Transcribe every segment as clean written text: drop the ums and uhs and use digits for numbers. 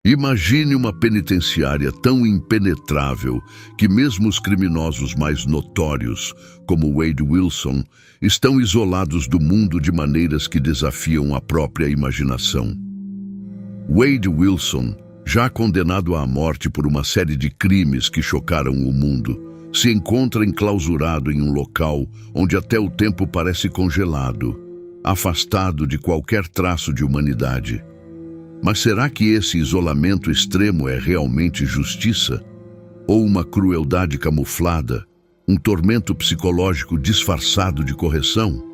Imagine uma penitenciária tão impenetrável que mesmo os criminosos mais notórios, como Wade Wilson, estão isolados do mundo de maneiras que desafiam a própria imaginação. Wade Wilson, já condenado à morte por uma série de crimes que chocaram o mundo, se encontra enclausurado em um local onde até o tempo parece congelado, afastado de qualquer traço de humanidade. Mas será que esse isolamento extremo é realmente justiça? Ou uma crueldade camuflada, um tormento psicológico disfarçado de correção?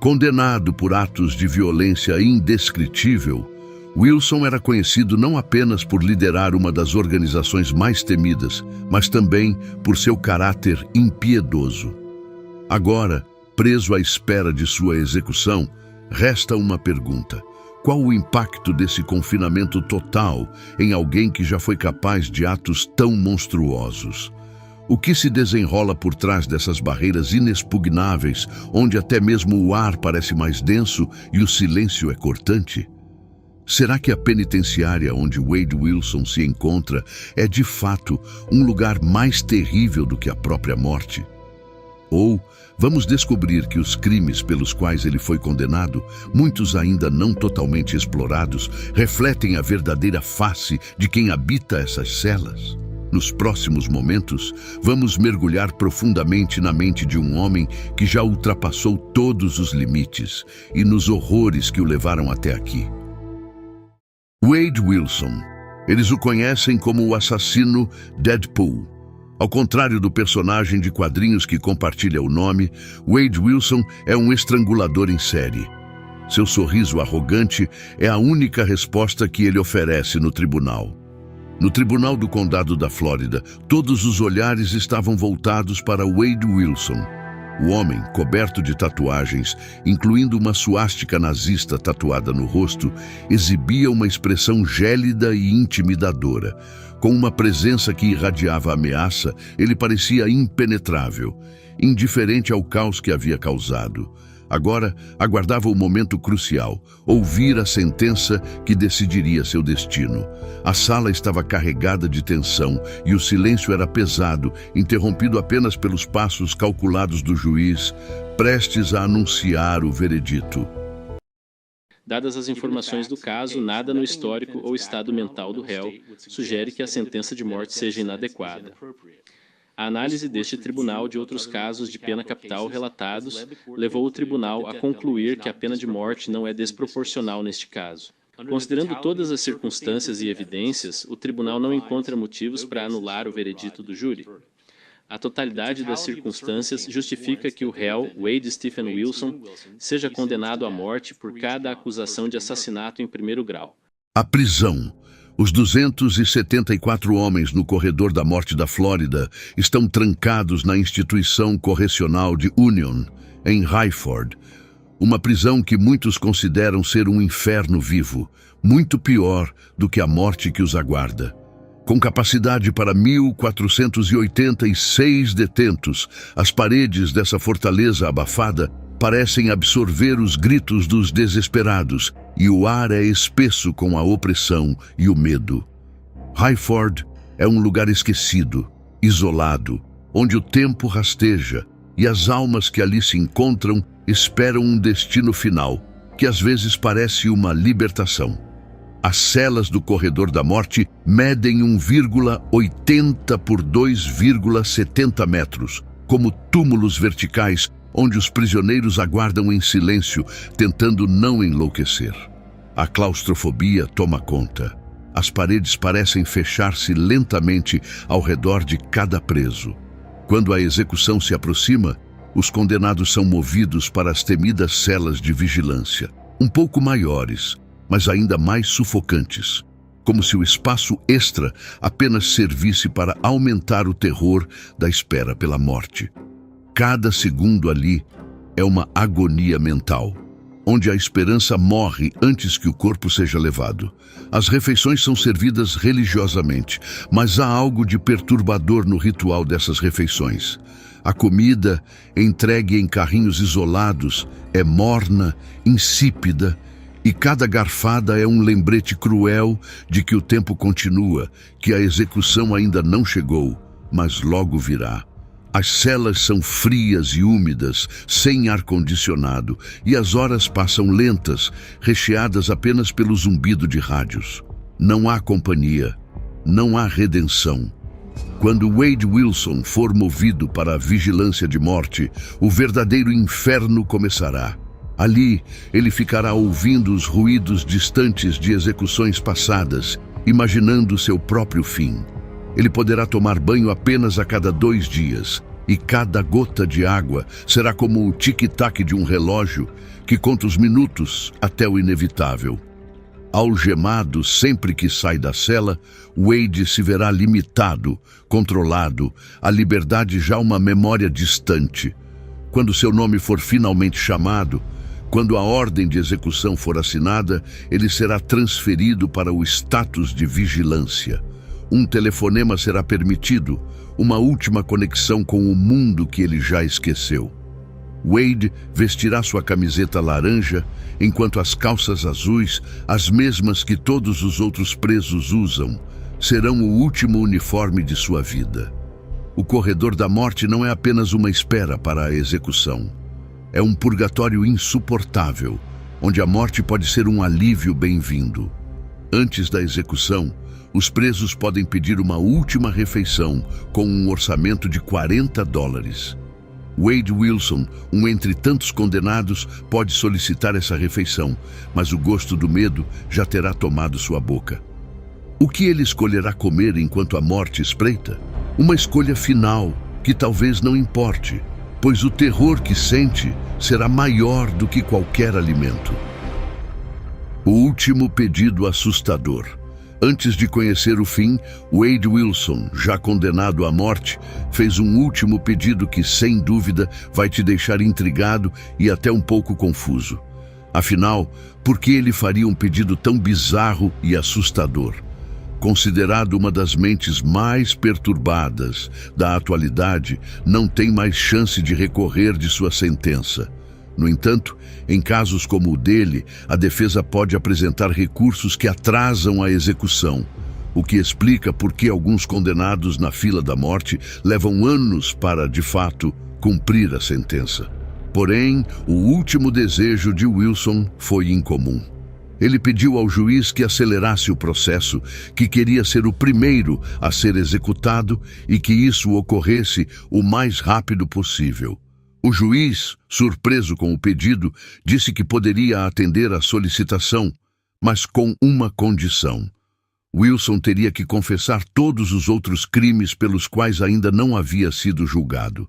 Condenado por atos de violência indescritível, Wilson era conhecido não apenas por liderar uma das organizações mais temidas, mas também por seu caráter impiedoso. Agora, preso à espera de sua execução, resta uma pergunta: qual o impacto desse confinamento total em alguém que já foi capaz de atos tão monstruosos? O que se desenrola por trás dessas barreiras inexpugnáveis, onde até mesmo o ar parece mais denso e o silêncio é cortante? Será que a penitenciária onde Wade Wilson se encontra é de fato um lugar mais terrível do que a própria morte? Ou vamos descobrir que os crimes pelos quais ele foi condenado, muitos ainda não totalmente explorados, refletem a verdadeira face de quem habita essas celas? Nos próximos momentos, vamos mergulhar profundamente na mente de um homem que já ultrapassou todos os limites e nos horrores que o levaram até aqui. Wade Wilson. Eles o conhecem como o assassino Deadpool. Ao contrário do personagem de quadrinhos que compartilha o nome, Wade Wilson é um estrangulador em série. Seu sorriso arrogante é a única resposta que ele oferece no tribunal. No tribunal do condado da Flórida, todos os olhares estavam voltados para Wade Wilson. O homem, coberto de tatuagens, incluindo uma suástica nazista tatuada no rosto, exibia uma expressão gélida e intimidadora. Com uma presença que irradiava ameaça, ele parecia impenetrável, indiferente ao caos que havia causado. Agora, aguardava o momento crucial, ouvir a sentença que decidiria seu destino. A sala estava carregada de tensão e o silêncio era pesado, interrompido apenas pelos passos calculados do juiz, prestes a anunciar o veredito. Dadas as informações do caso, nada no histórico ou estado mental do réu sugere que a sentença de morte seja inadequada. A análise deste tribunal de outros casos de pena capital relatados levou o tribunal a concluir que a pena de morte não é desproporcional neste caso. Considerando todas as circunstâncias e evidências, o tribunal não encontra motivos para anular o veredito do júri. A totalidade das circunstâncias justifica que o réu, Wade Stephen Wilson, seja condenado à morte por cada acusação de assassinato em primeiro grau. A prisão. Os 274 homens no corredor da morte da Flórida estão trancados na instituição correcional de Union, em Highford, uma prisão que muitos consideram ser um inferno vivo, muito pior do que a morte que os aguarda. Com capacidade para 1.486 detentos, as paredes dessa fortaleza abafada parecem absorver os gritos dos desesperados e o ar é espesso com a opressão e o medo. Highford é um lugar esquecido, isolado, onde o tempo rasteja e as almas que ali se encontram esperam um destino final, que às vezes parece uma libertação. As celas do corredor da morte medem 1,80 por 2,70 metros, como túmulos verticais onde os prisioneiros aguardam em silêncio, tentando não enlouquecer. A claustrofobia toma conta. As paredes parecem fechar-se lentamente ao redor de cada preso. Quando a execução se aproxima, os condenados são movidos para as temidas celas de vigilância, um pouco maiores, mas ainda mais sufocantes, como se o espaço extra apenas servisse para aumentar o terror da espera pela morte. Cada segundo ali é uma agonia mental, onde a esperança morre antes que o corpo seja levado. As refeições são servidas religiosamente, mas há algo de perturbador no ritual dessas refeições. A comida, entregue em carrinhos isolados, é morna, insípida E cada garfada é um lembrete cruel de que o tempo continua, que a execução ainda não chegou, mas logo virá. As celas são frias e úmidas, sem ar-condicionado, e as horas passam lentas, recheadas apenas pelo zumbido de rádios. Não há companhia, não há redenção. Quando Wade Wilson for movido para a vigilância de morte, o verdadeiro inferno começará. Ali, ele ficará ouvindo os ruídos distantes de execuções passadas, imaginando seu próprio fim. Ele poderá tomar banho apenas a cada 2 dias, e cada gota de água será como o tic-tac de um relógio que conta os minutos até o inevitável. Algemado sempre que sai da cela, Wade se verá limitado, controlado, a liberdade já uma memória distante. Quando seu nome for finalmente chamado, quando a ordem de execução for assinada, ele será transferido para o status de vigilância. Um telefonema será permitido, uma última conexão com o mundo que ele já esqueceu. Wade vestirá sua camiseta laranja, enquanto as calças azuis, as mesmas que todos os outros presos usam, serão o último uniforme de sua vida. O corredor da morte não é apenas uma espera para a execução. É um purgatório insuportável, onde a morte pode ser um alívio bem-vindo. Antes da execução, os presos podem pedir uma última refeição com um orçamento de $40. Wade Wilson, um entre tantos condenados, pode solicitar essa refeição, mas o gosto do medo já terá tomado sua boca. O que ele escolherá comer enquanto a morte espreita? Uma escolha final, que talvez não importe, pois o terror que sente será maior do que qualquer alimento. O último pedido assustador. Antes de conhecer o fim, Wade Wilson, já condenado à morte, fez um último pedido que, sem dúvida, vai te deixar intrigado e até um pouco confuso. Afinal, por que ele faria um pedido tão bizarro e assustador? Considerado uma das mentes mais perturbadas da atualidade, não tem mais chance de recorrer de sua sentença. No entanto, em casos como o dele, a defesa pode apresentar recursos que atrasam a execução, o que explica por que alguns condenados na fila da morte levam anos para, de fato, cumprir a sentença. Porém, o último desejo de Wilson foi incomum. Ele pediu ao juiz que acelerasse o processo, que queria ser o primeiro a ser executado e que isso ocorresse o mais rápido possível. O juiz, surpreso com o pedido, disse que poderia atender à solicitação, mas com uma condição. Wilson teria que confessar todos os outros crimes pelos quais ainda não havia sido julgado.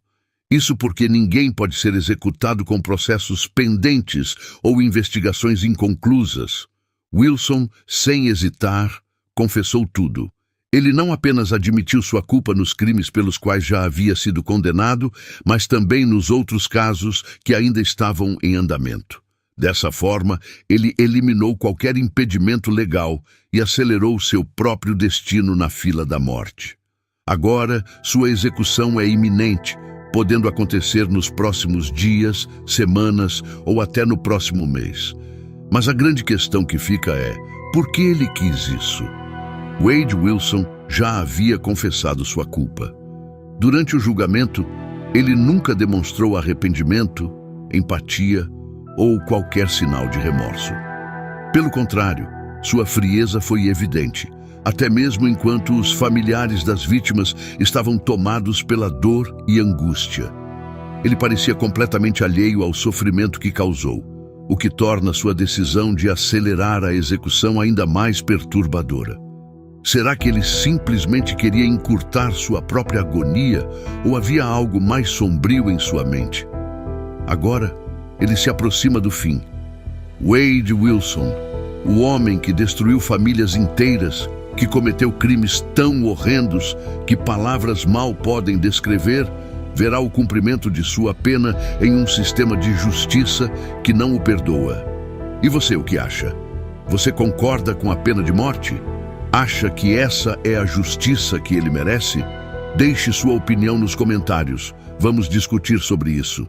Isso porque ninguém pode ser executado com processos pendentes ou investigações inconclusas. Wilson, sem hesitar, confessou tudo. Ele não apenas admitiu sua culpa nos crimes pelos quais já havia sido condenado, mas também nos outros casos que ainda estavam em andamento. Dessa forma, ele eliminou qualquer impedimento legal e acelerou seu próprio destino na fila da morte. Agora, sua execução é iminente, podendo acontecer nos próximos dias, semanas ou até no próximo mês. Mas a grande questão que fica é, por que ele quis isso? Wade Wilson já havia confessado sua culpa. Durante o julgamento, ele nunca demonstrou arrependimento, empatia ou qualquer sinal de remorso. Pelo contrário, sua frieza foi evidente, até mesmo enquanto os familiares das vítimas estavam tomados pela dor e angústia. Ele parecia completamente alheio ao sofrimento que causou, o que torna sua decisão de acelerar a execução ainda mais perturbadora. Será que ele simplesmente queria encurtar sua própria agonia ou havia algo mais sombrio em sua mente? Agora, ele se aproxima do fim. Wade Wilson, o homem que destruiu famílias inteiras, que cometeu crimes tão horrendos que palavras mal podem descrever, verá o cumprimento de sua pena em um sistema de justiça que não o perdoa. E você, o que acha? Você concorda com a pena de morte? Acha que essa é a justiça que ele merece? Deixe sua opinião nos comentários. Vamos discutir sobre isso.